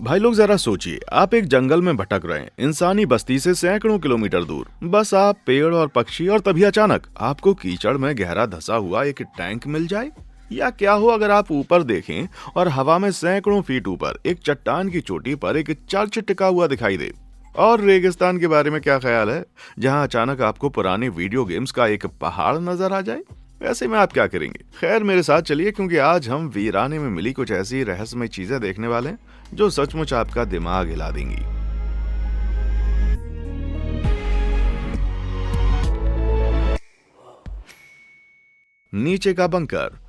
भाई लोग जरा सोचिए, आप एक जंगल में भटक रहे हैं, इंसानी बस्ती से सैकड़ों किलोमीटर दूर। बस आप, पेड़ और पक्षी, और तभी अचानक आपको कीचड़ में गहरा धंसा हुआ एक टैंक मिल जाए। या क्या हो अगर आप ऊपर देखें और हवा में सैकड़ों फीट ऊपर एक चट्टान की चोटी पर एक चर्च टिका हुआ दिखाई दे। और रेगिस्तान के बारे में क्या ख्याल है, जहां अचानक आपको पुराने वीडियो गेम्स का एक पहाड़ नजर आ जाए। ऐसे में आप क्या करेंगे? खैर, मेरे साथ चलिए, क्योंकि आज हम वीराने में मिली कुछ ऐसी रहस्यमय चीजें देखने वाले हैं जो सचमुच आपका दिमाग हिला देंगी। नीचे का बंकर।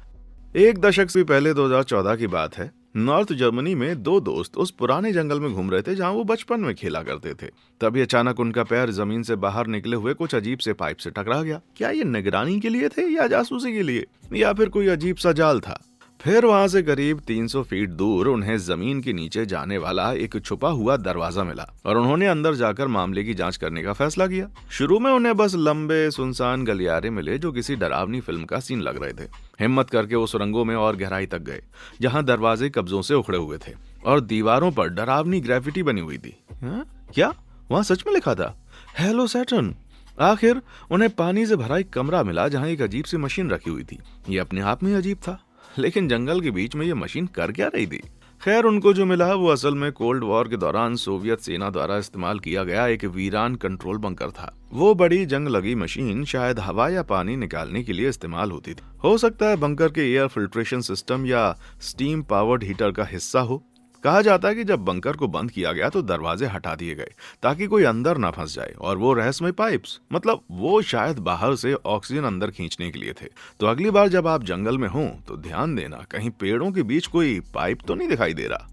एक दशक से पहले 2014 की बात है। नॉर्थ जर्मनी में दो दोस्त उस पुराने जंगल में घूम रहे थे जहां वो बचपन में खेला करते थे। तभी अचानक उनका पैर जमीन से बाहर निकले हुए कुछ अजीब से पाइप से टकरा गया। क्या ये निगरानी के लिए थे, या जासूसी के लिए, या फिर कोई अजीब सा जाल था? फिर वहां से करीब 300 फीट दूर उन्हें जमीन के नीचे जाने वाला एक छुपा हुआ दरवाजा मिला और उन्होंने अंदर जाकर मामले की जांच करने का फैसला किया। शुरू में उन्हें बस लंबे सुनसान गलियारे मिले जो किसी डरावनी फिल्म का सीन लग रहे थे। हिम्मत करके वो सुरंगों में और गहराई तक गए, जहां दरवाजे कब्जों से उखड़े हुए थे और दीवारों पर डरावनी ग्रेफिटी बनी हुई थी। क्या वहां सच में लिखा था, हेलो सैटर्न? आखिर उन्हें पानी से भरा एक कमरा मिला जहां एक अजीब सी मशीन रखी हुई थी। ये अपने आप में अजीब था, लेकिन जंगल के बीच में ये मशीन कर क्या रही थी? खैर, उनको जो मिला वो असल में कोल्ड वॉर के दौरान सोवियत सेना द्वारा इस्तेमाल किया गया एक वीरान कंट्रोल बंकर था। वो बड़ी जंग लगी मशीन शायद हवा या पानी निकालने के लिए इस्तेमाल होती थी। हो सकता है बंकर के एयर फिल्ट्रेशन सिस्टम या स्टीम पावर्ड हीटर का हिस्सा हो। कहा जाता है कि जब बंकर को बंद किया गया तो दरवाजे हटा दिए गए ताकि कोई अंदर ना फंस जाए, और वो रहस्यमय पाइप्स, मतलब वो शायद बाहर से ऑक्सीजन अंदर खींचने के लिए थे। तो अगली बार जब आप जंगल में हों तो ध्यान देना, कहीं पेड़ों के बीच कोई पाइप तो नहीं दिखाई दे रहा।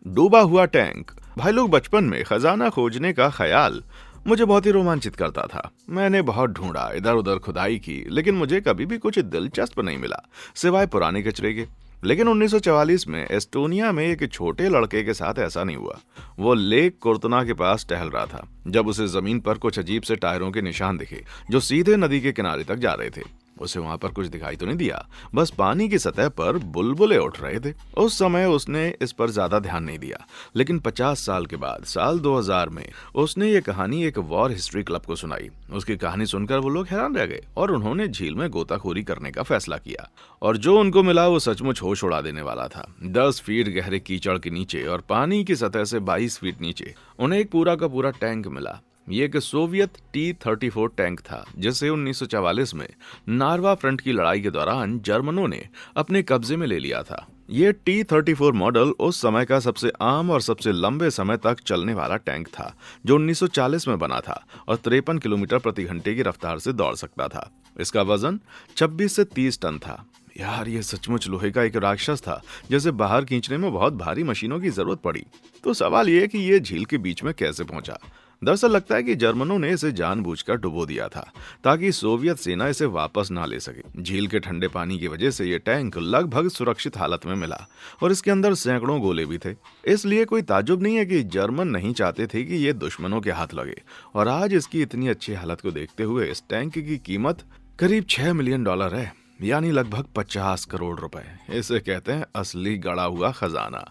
डूबा हुआ टैंक। भाई लोग, बचपन में खजाना खोजने का ख्याल मुझे बहुत ही रोमांचित करता था। मैंने बहुत ढूंढा, इधर उधर खुदाई की, लेकिन मुझे कभी भी कुछ दिलचस्प नहीं मिला सिवाय पुराने कचरे के। लेकिन 1944 में एस्टोनिया में एक छोटे लड़के के साथ ऐसा नहीं हुआ। वो लेक कुर्तना के पास टहल रहा था जब उसे जमीन पर कुछ अजीब से टायरों के निशान दिखे जो सीधे नदी के किनारे तक जा रहे थे। उसे वहां पर कुछ दिखाई तो नहीं दिया, बस पानी की सतह पर बुलबुले उठ रहे थे। उस समय उसने इस पर ज्यादा ध्यान नहीं दिया, लेकिन 50 साल के बाद साल 2000 में उसने ये कहानी एक वॉर हिस्ट्री क्लब को सुनाई। उसकी कहानी सुनकर वो लोग हैरान रह गए और उन्होंने झील में गोताखोरी करने का फैसला किया। और जो उनको मिला वो सचमुच होश उड़ा देने वाला था। 10 फीट गहरे कीचड़ के नीचे और पानी की सतह से 22 फीट नीचे उन्हें एक पूरा का पूरा टैंक मिला। ये एक सोवियत T-34 टैंक था जिसे 1944 में नार्वा फ्रंट की लड़ाई के दौरान जर्मनों ने अपने कब्जे में ले लिया था। ये T-34 मॉडल उस समय का सबसे आम और सबसे लंबे समय तक चलने वाला टैंक था, जो 1940 में बना था और 53 किलोमीटर प्रति घंटे की रफ्तार से दौड़ सकता था। इसका वजन 26 से 30 टन था। यार, ये सचमुच लोहे का एक राक्षस था जिसे बाहर खींचने में बहुत भारी मशीनों की जरूरत पड़ी। तो सवाल ये है कि ये झील के बीच में कैसे पहुंचा? दरअसल लगता है कि जर्मनों ने इसे जानबूझकर डुबो दिया था ताकि सोवियत सेना इसे वापस ना ले सके। झील के ठंडे पानी की वजह से ये टैंक लगभग सुरक्षित हालत में मिला और इसके अंदर सैकड़ों गोले भी थे। इसलिए कोई ताज्जुब नहीं है कि जर्मन नहीं चाहते थे कि ये दुश्मनों के हाथ लगे। और आज इसकी इतनी अच्छी हालत को देखते हुए इस टैंक की कीमत करीब $6 मिलियन है, यानी लगभग 50 करोड़ रुपए। इसे कहते हैं असली गड़ा हुआ खजाना।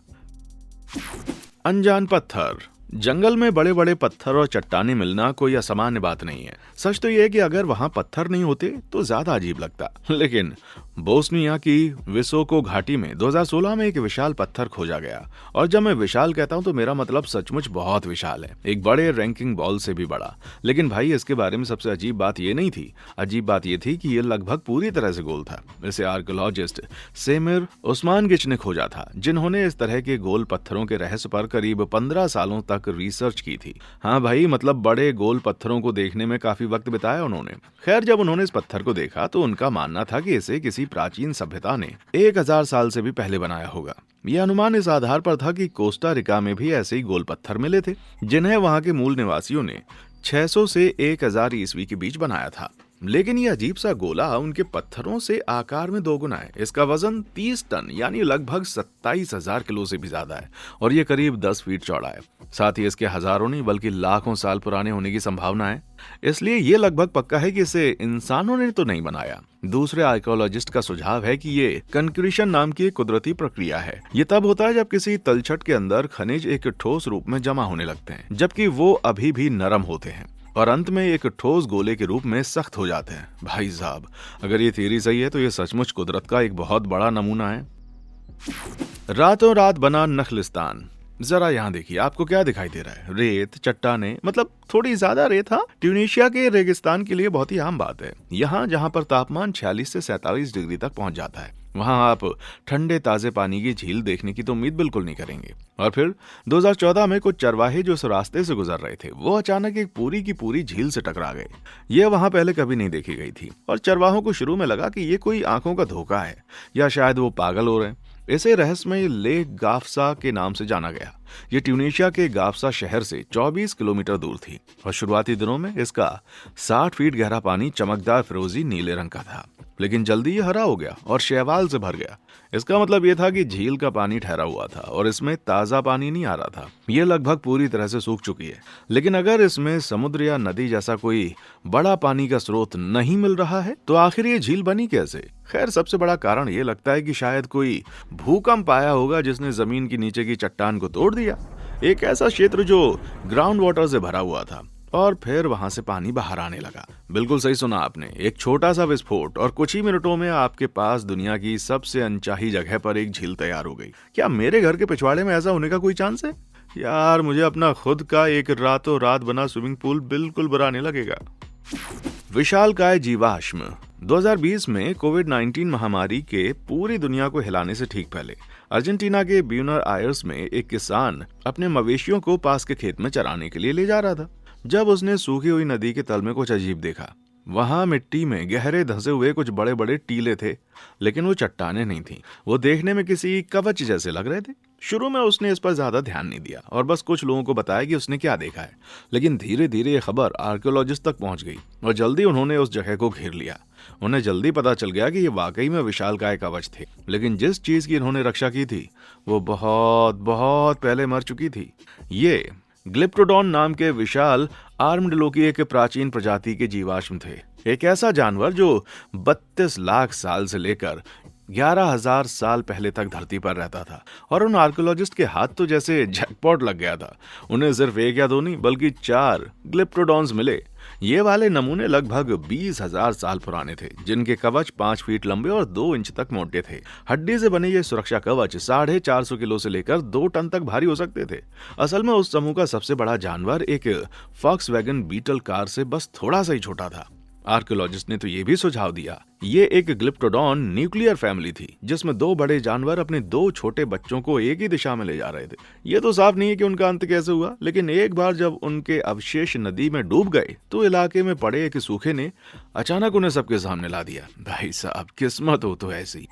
अनजान पत्थर। जंगल में बड़े बड़े पत्थर और चट्टानें मिलना कोई असामान्य बात नहीं है। सच तो यह है कि अगर वहां पत्थर नहीं होते तो ज्यादा अजीब लगता। लेकिन बोस्निया की विसोको घाटी में 2016 में एक विशाल पत्थर खोजा गया। और जब मैं विशाल कहता हूं तो मेरा मतलब सचमुच बहुत विशाल है, एक बड़े रैंकिंग बॉल से भी बड़ा। लेकिन भाई, इसके बारे में सबसे अजीब बात ये नहीं थी। अजीब बात ये थी कि ये लगभग पूरी तरह से गोल था। इसे आर्कियोलॉजिस्ट सेमिर उस्मानगिच ने खोजा था, जिन्होंने इस तरह के गोल पत्थरों के रहस्य पर करीब 15 सालों तक रिसर्च की थी। हाँ भाई, मतलब बड़े गोल पत्थरों को देखने में काफी वक्त बिताया उन्होंने। खैर, जब उन्होंने इस पत्थर को देखा तो उनका मानना था कि इसे किसी प्राचीन सभ्यता ने 1000 साल से भी पहले बनाया होगा। यह अनुमान इस आधार पर था कि कोस्टा रिका में भी ऐसे ही गोल पत्थर मिले थे, जिन्हें वहां के मूल निवासियों ने 600 से 1000 ईस्वी के बीच बनाया था। लेकिन ये अजीब सा गोला उनके पत्थरों से आकार में दोगुना है। इसका वजन 30 टन यानी लगभग 27,000 किलो से भी ज्यादा है और ये करीब 10 फीट चौड़ा है। साथ ही इसके हजारों नहीं बल्कि लाखों साल पुराने होने की संभावना है। इसलिए ये लगभग पक्का है कि इसे इंसानों ने तो नहीं बनाया। दूसरे आर्कियोलॉजिस्ट का सुझाव है कि ये कंक्रीशन नाम की एक कुदरती प्रक्रिया है। ये तब होता है जब किसी तलछट के अंदर खनिज एक ठोस रूप में जमा होने लगते हैं, जबकि वो अभी भी नरम होते हैं और अंत में एक ठोस गोले के रूप में सख्त हो जाते हैं। भाई साहब, अगर ये थियरी सही है तो ये सचमुच कुदरत का एक बहुत बड़ा नमूना है। रातों रात बना नखलिस्तान। जरा यहाँ देखिए, आपको क्या दिखाई दे रहा है? रेत, चट्टाने, मतलब थोड़ी ज्यादा रेत। हाँ, ट्यूनीशिया के रेगिस्तान के लिए बहुत ही आम बात है। यहाँ जहाँ पर तापमान 46 से 47 डिग्री तक पहुंच जाता है, वहां आप ठंडे ताजे पानी की झील देखने की तो उम्मीद बिल्कुल नहीं करेंगे। और फिर 2014 में कुछ चरवाहे जो इस रास्ते से गुजर रहे थे, वो अचानक एक पूरी की पूरी झील से टकरा गए। ये वहां पहले कभी नहीं देखी गई थी और चरवाहों को शुरू में लगा कि ये कोई आंखों का धोखा है या शायद वो पागल हो रहे हैं। इसे रहस्यमय लेक गाफसा के नाम से जाना गया। ये ट्यूनीशिया के गाफसा शहर से 24 किलोमीटर दूर थी और शुरुआती दिनों में इसका 60 फीट गहरा पानी चमकदार फिरोजी नीले रंग का था, लेकिन जल्दी ये हरा हो गया और शैवाल से भर गया। इसका मतलब ये था कि झील का पानी ठहरा हुआ था और इसमें ताजा पानी नहीं आ रहा था। ये लगभग पूरी तरह से सूख चुकी है। लेकिन अगर इसमें समुद्र या नदी जैसा कोई बड़ा पानी का स्रोत नहीं मिल रहा है तो आखिर ये झील बनी कैसे? खैर, सबसे बड़ा कारण ये लगता है कि शायद कोई भूकंप आया होगा जिसने जमीन के नीचे की चट्टान को तोड़ दिया। एक ऐसा क्षेत्र जो ग्राउंड वाटर से भरा हुआ था और फिर वहां से पानी बाहर आने लगा। बिल्कुल सही सुना आपने, एक छोटा सा विस्फोट और कुछ ही मिनटों में आपके पास दुनिया की सबसे अनचाही जगह पर एक झील तैयार हो गई। क्या मेरे घर के पिछवाड़े में ऐसा होने का कोई चांस है? यार, मुझे अपना खुद का एक रातों रात बना स्विमिंग पूल बिल्कुल बुरा नहीं लगेगा। विशालकाय जीवाश्म। 2020 में कोविड-19 महामारी के पूरी दुनिया को हिलाने से ठीक पहले अर्जेंटीना के ब्यूनस आयर्स में एक किसान अपने मवेशियों को पास के खेत में चराने के लिए ले जा रहा था, जब उसने सूखी हुई नदी के तल में कुछ अजीब देखा। वहां मिट्टी में गहरे धंसे हुए कुछ बड़े बड़े टीले थे, लेकिन वो चट्टाने नहीं थी। वो देखने में किसी कवच जैसे लग रहे थे। शुरू में उसने इस पर ज्यादा ध्यान नहीं दिया और बस कुछ लोगों को बताया कि उसने क्या देखा है। लेकिन धीरे धीरे ये खबर आर्कियोलॉजिस्ट तक पहुंच गई और जल्दी उन्होंने उस जगह को घेर लिया। उन्हें जल्दी पता चल गया कि ये वाकई में विशालकाय कवच थे, लेकिन जिस चीज की इन्होंने रक्षा की थी वो बहुत बहुत पहले मर चुकी थी। ये ग्लिप्टोडॉन नाम के विशाल आर्मडिलो की एक प्राचीन प्रजाति के जीवाश्म थे। एक ऐसा जानवर जो 32 लाख साल से लेकर 11,000 साल पहले तक धरती पर रहता था और उन आर्कियोलॉजिस्ट के हाथ तो जैसे जैकपॉट लग गया था। उन्हें सिर्फ एक या दो नहीं बल्कि 4 ग्लिप्टोडॉन्स मिले। ये वाले नमूने लगभग 20,000 साल पुराने थे, जिनके कवच 5 फीट लंबे और 2 इंच तक मोटे थे। हड्डी से बने ये सुरक्षा कवच 450 किलो से लेकर 2 टन तक भारी हो सकते थे। असल में उस समूह का सबसे बड़ा जानवर एक फॉक्सवैगन बीटल कार से बस थोड़ा सा ही छोटा था। आर्कियोलॉजिस्ट ने तो ये भी सुझाव दिया, ये एक ग्लिप्टोडॉन न्यूक्लियर फैमिली थी जिसमें 2 बड़े जानवर अपने 2 छोटे बच्चों को एक ही दिशा में ले जा रहे थे। ये तो साफ नहीं है कि उनका अंत कैसे हुआ, लेकिन एक बार जब उनके अवशेष नदी में डूब गए तो इलाके में पड़े एक सूखे ने अचानक उन्हें सबके सामने ला दिया। भाई साहब, किस्मत हो तो ऐसी।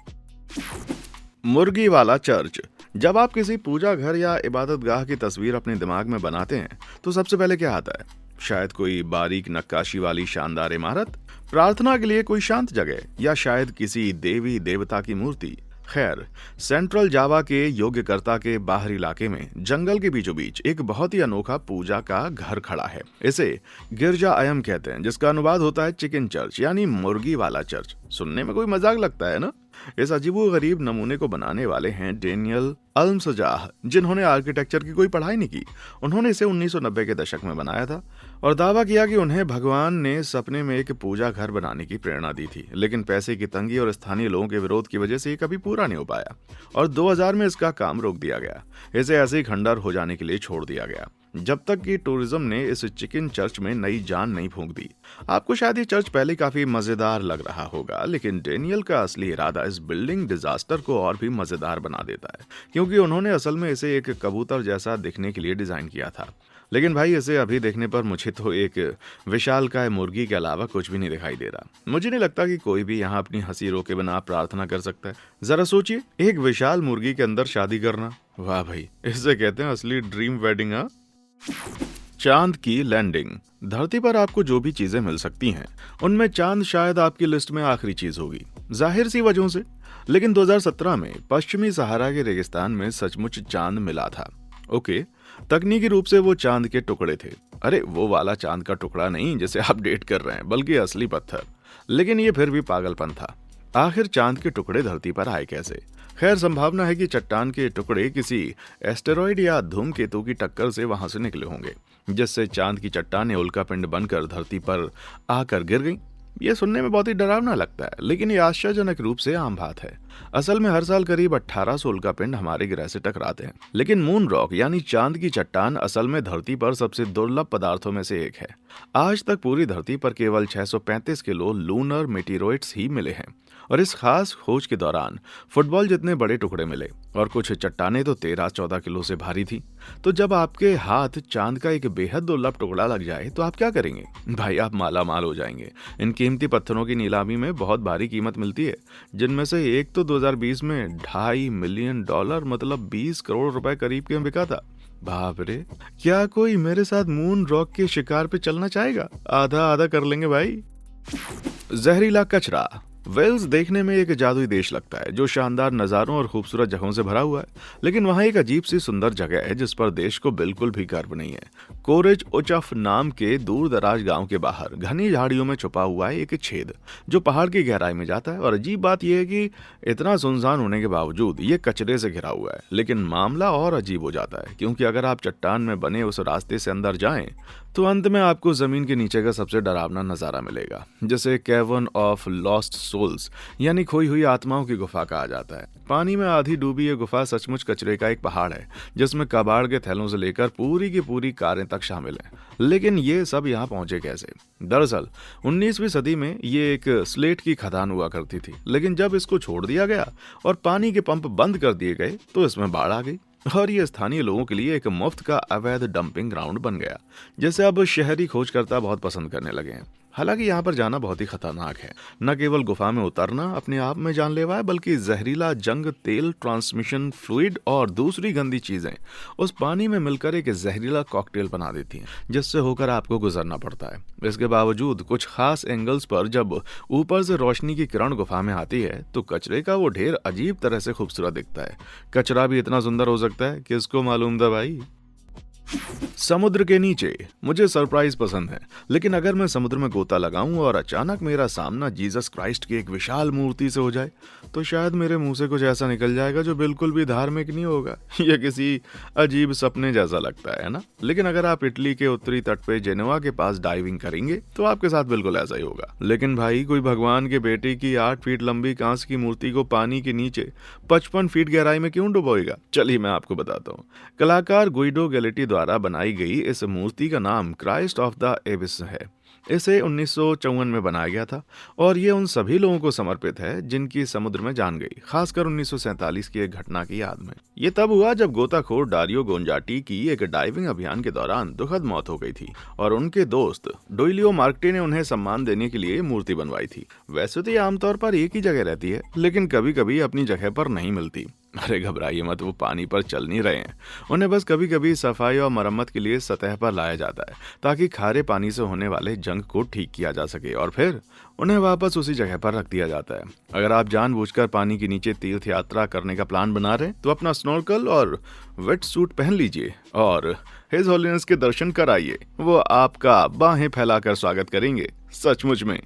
मुर्गी वाला चर्च। जब आप किसी पूजा घर या इबादतगाह की तस्वीर अपने दिमाग में बनाते हैं तो सबसे पहले क्या आता है? शायद कोई बारीक नक्काशी वाली शानदार इमारत, प्रार्थना के लिए कोई शांत जगह, या शायद किसी देवी देवता की मूर्ति। खैर, सेंट्रल जावा के योग्यकर्ता के बाहरी इलाके में जंगल के बीचों बीच एक बहुत ही अनोखा पूजा का घर खड़ा है। इसे गिरजा अयम कहते हैं, जिसका अनुवाद होता है चिकन चर्च यानी मुर्गी वाला चर्च। सुनने में कोई मजाक लगता है ना? इस अजीबो गरीब नमूने को बनाने वाले हैं डेनियल अल्मसजाह, जिन्होंने आर्किटेक्चर की कोई पढ़ाई नहीं की। उन्होंने इसे 1990 के दशक में बनाया था और दावा किया कि उन्हें भगवान ने सपने में एक पूजा घर बनाने की प्रेरणा दी थी, लेकिन पैसे की तंगी और स्थानीय लोगों के विरोध की वजह से ये कभी पूरा नहीं हो पाया और 2000 में इसका काम रोक दिया गया। इसे ऐसे ही खंडर हो जाने के लिए छोड़ दिया गया जब तक कि टूरिज्म ने इस चिकन चर्च में नई जान नहीं फूंक दी। आपको शायद ये चर्च पहले काफी मजेदार लग रहा होगा, लेकिन डेनियल का असली इरादा इस बिल्डिंग डिजास्टर को और भी मजेदार बना देता है, क्योंकि उन्होंने असल में इसे एक कबूतर जैसा दिखने के लिए डिजाइन किया था। लेकिन भाई, इसे अभी देखने पर मुझे तो एक विशालकाय मुर्गी के अलावा कुछ भी नहीं दिखाई दे रहा। मुझे नहीं लगता कि कोई भी यहाँ अपनी हंसी रोके बिना प्रार्थना कर सकता है। जरा सोचिए, एक विशाल मुर्गी के अंदर शादी करना, वाह भाई, इसे कहते हैं असली ड्रीम वेडिंग। चांद की लैंडिंग। धरती पर आपको जो भी चीजें मिल सकती हैं, उनमें चांद शायद आपकी लिस्ट में आखिरी चीज होगी, जाहिर सी वजहों से। लेकिन 2017 में पश्चिमी सहारा के रेगिस्तान में सचमुच चांद मिला था। ओके, तकनीकी रूप से वो चांद के टुकड़े थे। अरे वो वाला चांद का टुकड़ा नहीं जिसे आप डेट कर रहे हैं, बल्कि असली पत्थर। लेकिन ये फिर भी पागलपन था। आखिर चांद के टुकड़े धरती पर आए कैसे? खैर, संभावना है कि चट्टान के टुकड़े किसी एस्टेरॉइड या धूमकेतु की टक्कर से वहां से निकले होंगे, जिससे चांद की चट्टानें उल्कापिंड बनकर धरती पर आकर गिर गईं। ये सुनने में बहुत ही डरावना लगता है, लेकिन ये आश्चर्यजनक रूप से आम बात है। असल में हर साल करीब 1800 उल्कापिंड हमारे ग्रह से टकराते हैं। लेकिन मून रॉक यानी चांद की चट्टान असल में धरती पर सबसे दुर्लभ पदार्थों में से एक है। आज तक पूरी धरती पर केवल 635 किलो लूनर मेटीरोइड्स ही मिले हैं, और इस खास खोज के दौरान फुटबॉल जितने बड़े टुकड़े मिले, और कुछ चट्टानें तो 13-14 किलो से भारी थी। तो जब आपके हाथ चांद का एक बेहद दुर्लभ टुकड़ा लग जाए तो आप क्या करेंगे? भाई, आप माला माल हो जाएंगे। इन कीमती पत्थरों की नीलामी में बहुत भारी कीमत मिलती है, जिनमें से एक तो 2020 में $2.5 मिलियन, मतलब 20 करोड़ रुपए करीब के बिका था। बाप रे! क्या कोई मेरे साथ मून रॉक के शिकार पे चलना चाहेगा? आधा आधा कर लेंगे भाई। जहरीला कचरा। वेल्स देखने में एक जादुई देश लगता है, जो शानदार नज़ारों और खूबसूरत जगहों से भरा हुआ है। लेकिन वहाँ एक अजीब सी सुंदर जगह है जिस पर देश को बिल्कुल भी गर्व नहीं है। कोरेज ओचफ नाम के दूर दराज गांव के बाहर घनी झाड़ियों में छुपा हुआ है एक छेद, जो पहाड़ की गहराई में जाता है। और अजीब बात यह है कि इतना सुनसान होने के बावजूद ये कचरे से घिरा हुआ है। लेकिन मामला और अजीब हो जाता है, क्योंकि अगर आप चट्टान में बने उस रास्ते से अंदर जाएं तो अंत में आपको जमीन के नीचे का सबसे डरावना नजारा मिलेगा, जिसे कैवर्न ऑफ लॉस्ट सोल्स यानी खोई हुई आत्माओं की गुफा कहा जाता है। पानी में आधी डूबी ये गुफा सचमुच कचरे का एक पहाड़ है, जिसमें कबाड़ के थैलों से लेकर पूरी की पूरी कारें तक शामिल हैं। लेकिन ये सब यहाँ पहुंचे कैसे? दरअसल 19वीं सदी में ये एक स्लेट की खदान हुआ करती थी, लेकिन जब इसको छोड़ दिया गया और पानी के पंप बंद कर दिए गए तो इसमें बाढ़ आ गई, और ये स्थानीय लोगों के लिए एक मुफ्त का अवैध डंपिंग ग्राउंड बन गया, जिसे अब शहरी खोजकर्ता बहुत पसंद करने लगे हैं। हालांकि यहाँ पर जाना बहुत ही खतरनाक है। न केवल गुफा में उतरना अपने आप में जानलेवा है, बल्कि जहरीला जंग तेल, ट्रांसमिशन फ्लूइड और दूसरी गंदी चीजें उस पानी में मिलकर एक जहरीला कॉकटेल बना देती हैं, जिससे होकर आपको गुजरना पड़ता है। इसके बावजूद कुछ खास एंगल्स पर जब ऊपर से रोशनी की किरण गुफा में आती है तो कचरे का वो ढेर अजीब तरह से खूबसूरत दिखता है। कचरा भी इतना सुंदर हो सकता है, किसको मालूम था भाई। समुद्र के नीचे। मुझे सरप्राइज पसंद है, लेकिन अगर मैं समुद्र में गोता लगाऊं और अचानक मेरा सामना जीसस क्राइस्ट की एक विशाल मूर्ति से हो जाए तो शायद मेरे मुंह से कुछ ऐसा निकल जाएगा जो बिल्कुल भी धार्मिक नहीं होगा। यह किसी अजीब सपने जैसा लगता है ना? लेकिन अगर आप इटली के उत्तरी तट पे जेनेवा के पास डाइविंग करेंगे तो आपके साथ बिल्कुल ऐसा ही होगा। लेकिन भाई, कोई भगवान के बेटे की 8 फीट लंबी कांच की मूर्ति को पानी के नीचे 55 फीट गहराई में क्यों डुबोएगा? चलिए मैं आपको बताता हूँ। कलाकार गुइडो गैलेटी द्वारा बनाई गई इस मूर्ति का नाम क्राइस्ट ऑफ द एबिस है। इसे 1954 में बनाया गया था, और ये उन सभी लोगों को समर्पित है जिनकी समुद्र में जान गई, खासकर 1947 की एक घटना की याद में। ये तब हुआ जब गोताखोर डारियो गोंजाटी की एक डाइविंग अभियान के दौरान दुखद मौत हो गई थी, और उनके दोस्त डोइलियो मार्कटे ने उन्हें सम्मान देने के लिए मूर्ति बनवाई थी। वैसे तो ये आमतौर पर एक ही जगह रहती है, लेकिन कभी कभी अपनी जगह पर नहीं मिलती। अरे घबराइए मत, वो पानी पर चल नहीं रहे हैं। उन्हें बस कभी कभी सफाई और मरम्मत के लिए सतह पर लाया जाता है, ताकि खारे पानी से होने वाले जंग को ठीक किया जा सके, और फिर उन्हें वापस उसी जगह पर रख दिया जाता है। अगर आप जानबूझकर पानी के नीचे तीर्थ यात्रा करने का प्लान बना रहे हैं तो अपना स्नॉर्कल और वेट सूट पहन लीजिए और हिज होलीनेस के दर्शन कराइए। वो आपका बाहें फैलाकर स्वागत करेंगे, सचमुच में।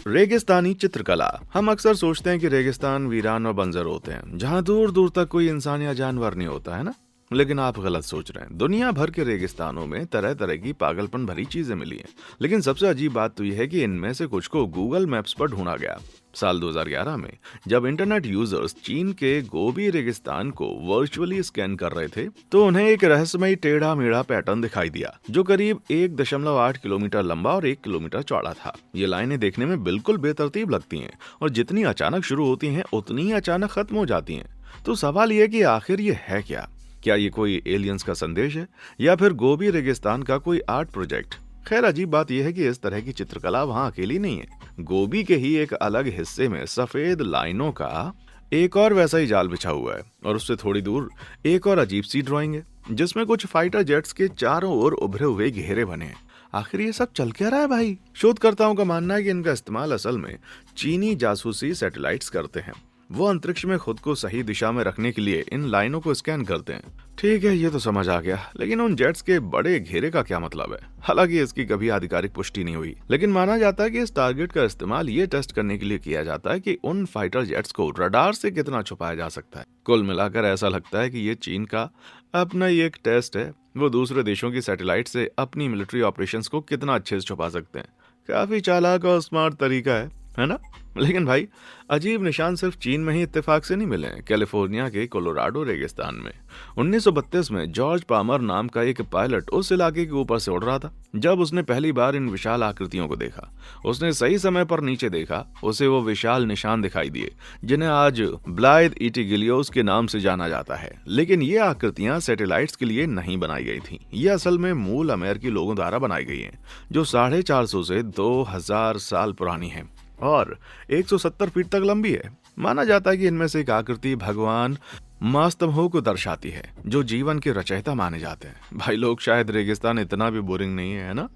रेगिस्तानी चित्रकला। हम अक्सर सोचते हैं कि रेगिस्तान वीरान और बंजर होते हैं, जहां दूर दूर तक कोई इंसान या जानवर नहीं होता, है ना? लेकिन आप गलत सोच रहे हैं। दुनिया भर के रेगिस्तानों में तरह तरह की पागलपन भरी चीजें मिली हैं। लेकिन सबसे अजीब बात तो यह है कि इनमें से कुछ को गूगल मैप्स पर ढूंढा गया। साल 2011 में जब इंटरनेट यूजर्स चीन के गोबी रेगिस्तान को वर्चुअली स्कैन कर रहे थे तो उन्हें एक रहस्यमयी टेढ़ा मेढ़ा पैटर्न दिखाई दिया, जो करीब 1.8 किलोमीटर लंबा और 1 किलोमीटर चौड़ा था। ये लाइनें देखने में बिल्कुल बेतरतीब लगती हैं, और जितनी अचानक शुरू होती हैं उतनी ही अचानक खत्म हो जाती हैं। तो सवाल यह कि आखिर ये है क्या? क्या ये कोई एलियंस का संदेश है, या फिर गोबी रेगिस्तान का कोई आर्ट प्रोजेक्ट? खैर, अजीब बात यह है कि इस तरह की चित्रकला वहां अकेली नहीं है। गोबी के ही एक अलग हिस्से में सफेद लाइनों का एक और वैसा ही जाल बिछा हुआ है, और उससे थोड़ी दूर एक और अजीब सी ड्राइंग है। जिसमें कुछ फाइटर जेट्स के चारों ओर उभरे हुए घेरे बने हैं। आखिर ये सब चल क्या रहा है भाई? शोधकर्ताओं का मानना है कि इनका इस्तेमाल असल में चीनी जासूसी सैटेलाइट्स करते हैं। वो अंतरिक्ष में खुद को सही दिशा में रखने के लिए इन लाइनों को स्कैन करते हैं। ठीक है, ये तो समझ आ गया, लेकिन उन जेट्स के बड़े घेरे का क्या मतलब है? हालांकि इसकी कभी आधिकारिक पुष्टि नहीं हुई, लेकिन माना जाता है कि इस टारगेट का इस्तेमाल ये टेस्ट करने के लिए किया जाता है कि उन फाइटर जेट्स को रडार से कितना छुपाया जा सकता है। कुल मिलाकर ऐसा लगता है कि ये चीन का अपना ही एक टेस्ट है। वो दूसरे देशों की सैटेलाइट से अपनी मिलिट्री ऑपरेशंस को कितना अच्छे से छुपा सकते हैं। काफी चालाक और स्मार्ट तरीका है ना? लेकिन भाई, अजीब निशान सिर्फ चीन में ही इत्तेफाक से नहीं मिले हैं। कैलिफोर्निया के कोलोराडो रेगिस्तान में 1932 में जॉर्ज पामर नाम का एक पायलट उस इलाके के ऊपर से उड़ रहा था। जब उसने पहली बार इन विशाल आकृतियों को देखा, उसने सही समय पर नीचे देखा, उसे वो विशाल निशान दिखाई दिए जिन्हें आज ब्लाइथ इटिगिलियोस के नाम से जाना जाता है। लेकिन ये आकृतियां सैटेलाइट्स के लिए नहीं बनाई गई थी। ये असल में मूल अमेरिकी लोगों द्वारा बनाई गई हैं, जो 450 से 2000 साल पुरानी है और 170 फीट तक लंबी है। माना जाता है कि इनमें से एक आकृति भगवान मास्तमहो को दर्शाती है, जो जीवन के रचयिता माने जाते हैं। भाई लोग, शायद रेगिस्तान इतना भी बोरिंग नहीं है ना?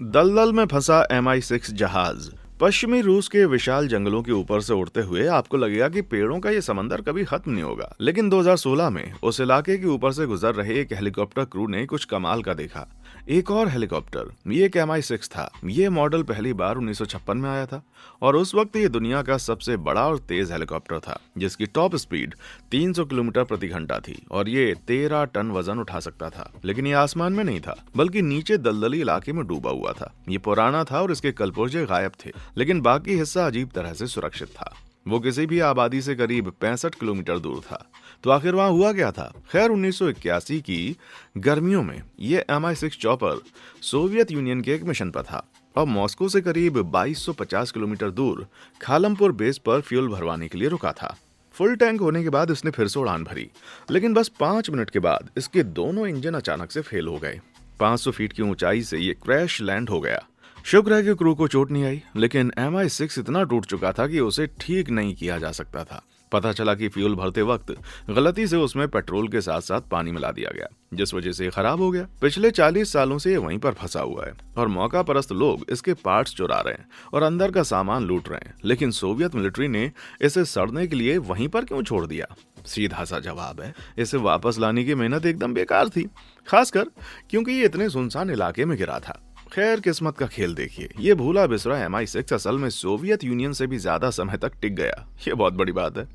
दलदल में फंसा MI6 जहाज। पश्चिमी रूस के विशाल जंगलों के ऊपर से उड़ते हुए आपको लगेगा कि पेड़ों का ये समंदर कभी खत्म नहीं होगा, लेकिन 2016 में उस इलाके के ऊपर से गुजर रहे एक हेलीकॉप्टर क्रू ने कुछ कमाल का देखा। एक और हेलीकॉप्टर, ये एक MI6 था। ये मॉडल पहली बार 1956 में आया था और उस वक्त ये दुनिया का सबसे बड़ा और तेज हेलीकॉप्टर था, जिसकी टॉप स्पीड 300 किलोमीटर प्रति घंटा थी और ये 13 टन वजन उठा सकता था। लेकिन ये आसमान में नहीं था, बल्कि नीचे दलदली इलाके में डूबा हुआ था। ये पुराना था और इसके कलपुर्जे गायब थे, लेकिन बाकी हिस्सा अजीब तरह से सुरक्षित था। वो किसी भी आबादी से करीब 65 किलोमीटर दूर था। तो आखिर वहां हुआ क्या था? खैर, 1981 की गर्मियों में ये MI6 चॉपर सोवियत यूनियन के एक मिशन पर था और मॉस्को से करीब 2250 किलोमीटर दूर खालमपुर बेस पर फ्यूल भरवाने के लिए रुका था। फुल टैंक होने के बाद इसने फिर से उड़ान भरी, लेकिन बस 5 मिनट के बाद इसके दोनों इंजन अचानक से फेल हो गए। 500 फीट की ऊंचाई से ये क्रैश लैंड हो गया। शुक्र है कि क्रू को चोट नहीं आई, लेकिन MI6 इतना टूट चुका था कि उसे ठीक नहीं किया जा सकता था। पता चला कि फ्यूल भरते वक्त गलती से उसमें पेट्रोल के साथ साथ पानी मिला दिया गया, जिस वजह से खराब हो गया। पिछले 40 सालों से ये वहीं पर फंसा हुआ है और मौका परस्त लोग इसके पार्ट्स चुरा रहे हैं और अंदर का सामान लूट रहे हैं। लेकिन सोवियत मिलिट्री ने इसे सड़ने के लिए वहीं पर क्यों छोड़ दिया? सीधा सा जवाब है, इसे वापस लाने की मेहनत एकदम बेकार थी, खासकर क्योंकि ये इतने सुनसान इलाके में गिरा था। खैर, किस्मत का खेल देखिए, ये भूला बिसरा MI6 असल में सोवियत यूनियन से भी ज्यादा समय तक टिक गया। ये बहुत बड़ी बात है।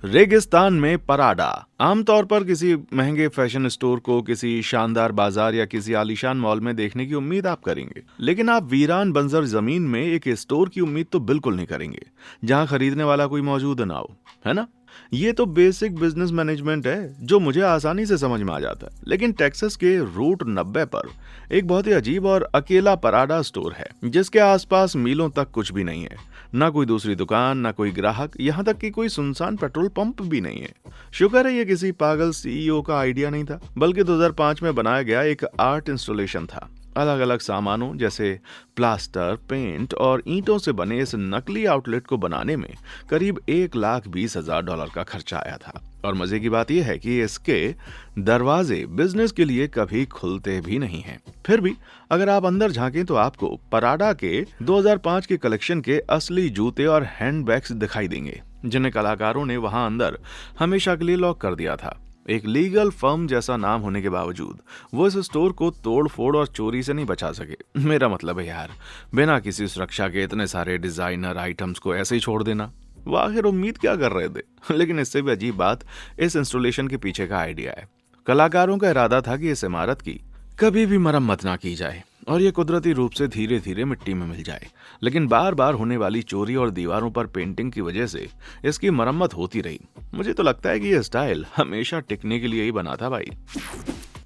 रेगिस्तान में पराडा। आमतौर पर किसी महंगे फैशन स्टोर को किसी शानदार बाजार या किसी आलीशान मॉल में देखने की उम्मीद आप करेंगे, लेकिन आप वीरान बंजर जमीन में एक स्टोर की उम्मीद तो बिल्कुल नहीं करेंगे जहां खरीदने वाला कोई मौजूद ना हो, है ना? ये तो बेसिक बिजनेस मैनेजमेंट है जो मुझे आसानी से समझ में आ जाता है। लेकिन टेक्सास के रूट 90 पर एक बहुत ही अजीब और अकेला पराडा स्टोर है, जिसके आसपास मीलों तक कुछ भी नहीं है। ना कोई दूसरी दुकान, ना कोई ग्राहक, यहाँ तक कि कोई सुनसान पेट्रोल पंप भी नहीं है। शुक्र है ये किसी पागल CEO का आइडिया नहीं था, बल्कि 2005 में बनाया गया एक आर्ट इंस्टॉलेशन था। अलग अलग सामानों जैसे प्लास्टर, पेंट और ईंटों से बने इस नकली आउटलेट को बनाने में करीब $1,20,000 का खर्चा आया था। और मजे की बात यह है कि इसके दरवाजे बिजनेस के लिए कभी खुलते भी नहीं हैं। फिर भी अगर आप अंदर झांकें तो आपको पराडा के 2005 के कलेक्शन के असली जूते और हैंडबैग्स दिखाई देंगे, जिन्हें कलाकारों ने वहां अंदर हमेशा के लिए लॉक कर दिया था। एक लीगल फर्म जैसा नाम होने के बावजूद वो इस स्टोर को तोड़ फोड़ और चोरी से नहीं बचा सके। मेरा मतलब है यार, बिना किसी सुरक्षा के इतने सारे डिजाइनर आइटम्स को ऐसे ही छोड़ देना, वो आखिर उम्मीद क्या कर रहे थे? लेकिन इससे भी अजीब बात इस इंस्टॉलेशन के पीछे का आइडिया है। कलाकारों का इरादा था कि इस इमारत की कभी भी मरम्मत ना की जाए और ये कुदरती रूप से धीरे धीरे मिट्टी में मिल जाए। लेकिन बार बार होने वाली चोरी और दीवारों पर पेंटिंग की वजह से इसकी मरम्मत होती रही। मुझे तो लगता है कि ये स्टाइल हमेशा टिकने के लिए ही बना था भाई।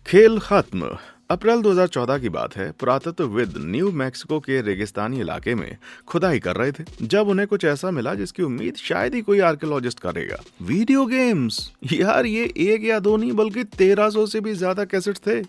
खेल खत्म। अप्रैल 2014 की बात है। पुरातत्वविद न्यू मैक्सिको के रेगिस्तानी इलाके में खुदाई कर रहे थे जब उन्हें कुछ ऐसा मिला जिसकी उम्मीद शायद ही कोई आर्कियोलॉजिस्ट करेगा। Video games. यार, ये एक या दो नहीं बल्कि 1300 से भी ज्यादा कैसेट थे।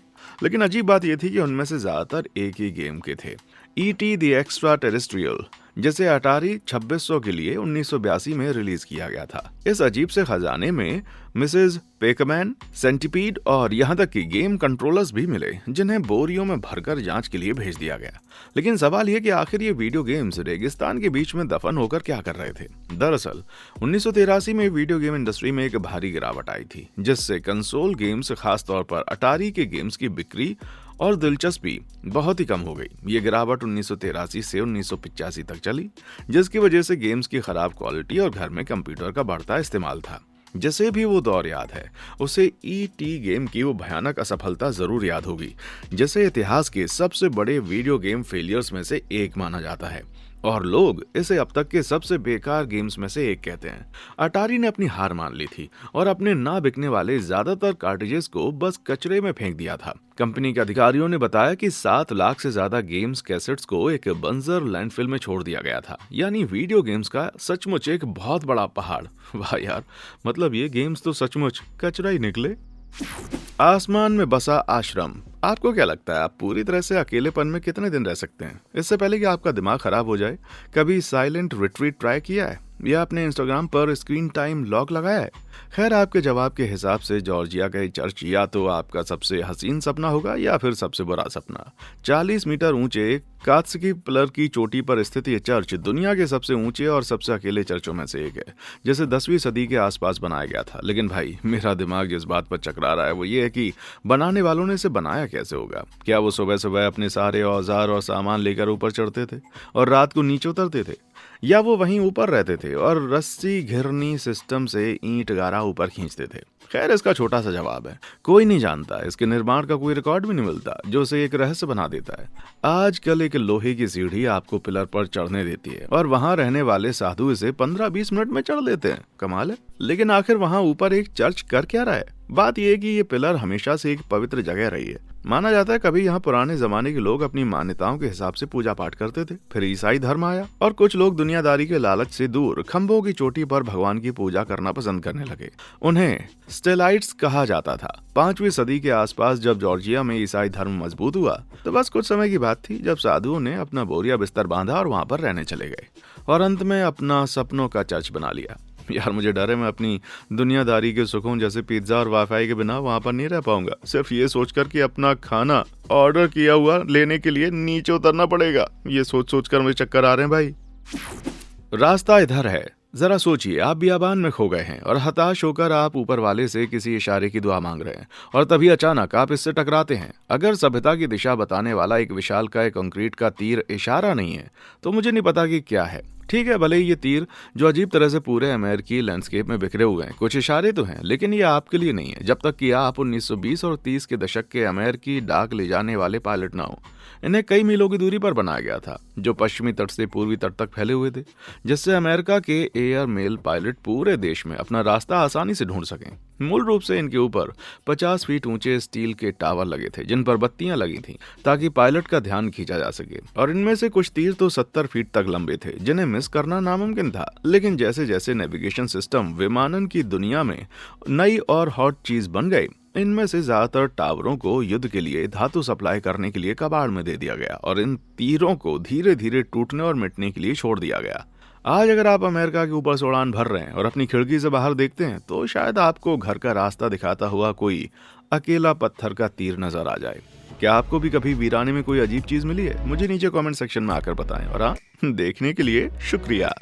लेकिन अजीब बात यह थी कि उनमें से ज्यादातर एक ही गेम के थे, E.T. द एक्स्ट्रा टेरेस्ट्रियल, जिसे अटारी 2600 के लिए 1982 में रिलीज किया गया था। इस अजीब से खजाने में मिसेज पेकमैन, सेंटीपीड और यहाँ तक कि गेम कंट्रोलर्स भी मिले, जिन्हें बोरियों में भरकर जांच के लिए भेज दिया गया। लेकिन सवाल ये कि आखिर ये वीडियो गेम्स रेगिस्तान के बीच में दफन होकर क्या कर रहे थे। दरअसल 1983 में वीडियो गेम इंडस्ट्री में एक भारी गिरावट आई थी, जिससे कंसोल गेम्स, खासतौर पर अटारी के गेम्स की बिक्री और दिलचस्पी बहुत ही कम हो गई। ये गिरावट 1983 से 1985 तक चली, जिसकी वजह से गेम्स की खराब क्वालिटी और घर में कंप्यूटर का बढ़ता इस्तेमाल था। जिसे भी वो दौर याद है, उसे ईटी गेम की वो भयानक असफलता जरूर याद होगी, जिसे इतिहास के सबसे बड़े वीडियो गेम फेलियर्स में से एक माना जाता है और लोग इसे अब तक के सबसे बेकार गेम्स में से एक कहते हैं। अटारी ने अपनी हार मान ली थी और अपने ना बिकने वाले ज्यादातर कार्ट्रिजेस को बस कचरे में फेंक दिया था। कंपनी के अधिकारियों ने बताया कि 7 लाख से ज्यादा गेम्स कैसेट्स को एक बंजर लैंडफिल में छोड़ दिया गया था। यानी वीडियो गेम्स का सचमुच एक बहुत बड़ा पहाड़। वाह यार, मतलब ये गेम्स तो सचमुच कचरा ही निकले। आसमान में बसा आश्रम। आपको क्या लगता है, आप पूरी तरह से अकेलेपन में कितने दिन रह सकते हैं? इससे पहले कि आपका दिमाग खराब हो जाए, कभी साइलेंट रिट्रीट ट्राई किया है या अपने इंस्टाग्राम पर स्क्रीन टाइम लॉक लगाया है? खैर, आपके जवाब के हिसाब से जॉर्जिया का चर्च या तो आपका सबसे हसीन सपना होगा या फिर सबसे बुरा सपना। 40 मीटर ऊंचे कात्स्की पिलर की चोटी पर स्थित ये चर्च दुनिया के सबसे ऊंचे और सबसे अकेले चर्चों में से एक है, जिसे 10वीं सदी के आसपास बनाया गया था। लेकिन भाई, मेरा दिमाग जिस बात पर चकरा रहा है वो ये है कि बनाने वालों ने इसे बनाया कैसे होगा। क्या वो सुबह सुबह अपने सारे औजार और सामान लेकर ऊपर चढ़ते थे और रात को नीचे उतरते थे, या वो वहीं ऊपर रहते थे और रस्सी घिरनी सिस्टम से ईंट गारा ऊपर खींचते थे? खैर, इसका छोटा सा जवाब है, कोई नहीं जानता। इसके निर्माण का कोई रिकॉर्ड भी नहीं मिलता, जो उसे एक रहस्य बना देता है। आजकल एक लोहे की सीढ़ी आपको पिलर पर चढ़ने देती है और वहां रहने वाले साधु इसे 15-20 मिनट में चढ़ लेते हैं। कमाल है। लेकिन आखिर वहां ऊपर एक चर्च कर क्या रहा है? बात यह है कि ये पिलर हमेशा से एक पवित्र जगह रही है। माना जाता है कभी यहाँ पुराने जमाने के लोग अपनी मान्यताओं के हिसाब से पूजा पाठ करते थे। फिर ईसाई धर्म आया और कुछ लोग दुनियादारी के लालच से दूर खंभों की चोटी पर भगवान की पूजा करना पसंद करने लगे। उन्हें स्टेलाइट्स कहा जाता था। 5वीं सदी के आसपास जब जॉर्जिया में ईसाई धर्म मजबूत हुआ, तो बस कुछ समय की बात थी जब साधुओं ने अपना बोरिया बिस्तर बांधा और वहां पर रहने चले गए और अंत में अपना सपनों का चर्च बना लिया। यार, मुझे डर है मैं अपनी दुनियादारी के सुकून जैसे पिज्जा और वाईफाई के बिना वहां पर नहीं रह पाऊंगा, सिर्फ ये सोचकर कि अपना खाना ऑर्डर किया हुआ लेने के लिए नीचे उतरना पड़ेगा। ये सोच सोचकर मुझे चक्कर आ रहे हैं भाई। रास्ता इधर है। जरा सोचिए, आप बियाबान में खो गए हैं और हताश होकर आप ऊपर वाले से किसी इशारे की दुआ मांग रहे हैं और तभी अचानक आप इससे टकराते हैं। अगर सभ्यता की दिशा बताने वाला एक विशालकाय कंक्रीट का तीर इशारा नहीं है, तो मुझे नहीं पता कि क्या है। ठीक है, भले ही ये तीर जो अजीब तरह से पूरे अमेरिकी लैंडस्केप में बिखरे हुए हैं, कुछ इशारे तो हैं, लेकिन ये आपके लिए नहीं है जब तक कि आप 1920 और 30 के दशक के अमेरिकी डाक ले जाने वाले पायलट ना हो। इन्हें कई मीलों की दूरी पर बनाया गया था, जो पश्चिमी तट से पूर्वी तट तक फैले हुए थे, जिससे अमेरिका के एयर मेल पायलट पूरे देश में अपना रास्ता आसानी से ढूंढ सकें। मूल रूप से इनके ऊपर 50 फीट ऊंचे स्टील के टावर लगे थे, जिन पर बत्तियां लगी थीं ताकि पायलट का ध्यान खींचा जा सके। और इनमें से कुछ तीर तो 70 फीट तक लंबे थे, जिन्हें मिस करना नामुमकिन था। लेकिन जैसे जैसे नेविगेशन सिस्टम विमानन की दुनिया में नई और हॉट चीज बन गई, इनमें से ज्यादातर टावरों को युद्ध के लिए धातु सप्लाई करने के लिए कबाड़ में दे दिया गया और इन तीरों को धीरे धीरे टूटने और मिटने के लिए छोड़ दिया गया। आज अगर आप अमेरिका के ऊपर से उड़ान भर रहे हैं और अपनी खिड़की से बाहर देखते हैं, तो शायद आपको घर का रास्ता दिखाता हुआ कोई अकेला पत्थर का तीर नजर आ जाए। क्या आपको भी कभी वीराने में कोई अजीब चीज मिली है? मुझे नीचे कमेंट सेक्शन में आकर बताएं। और हाँ, देखने के लिए शुक्रिया।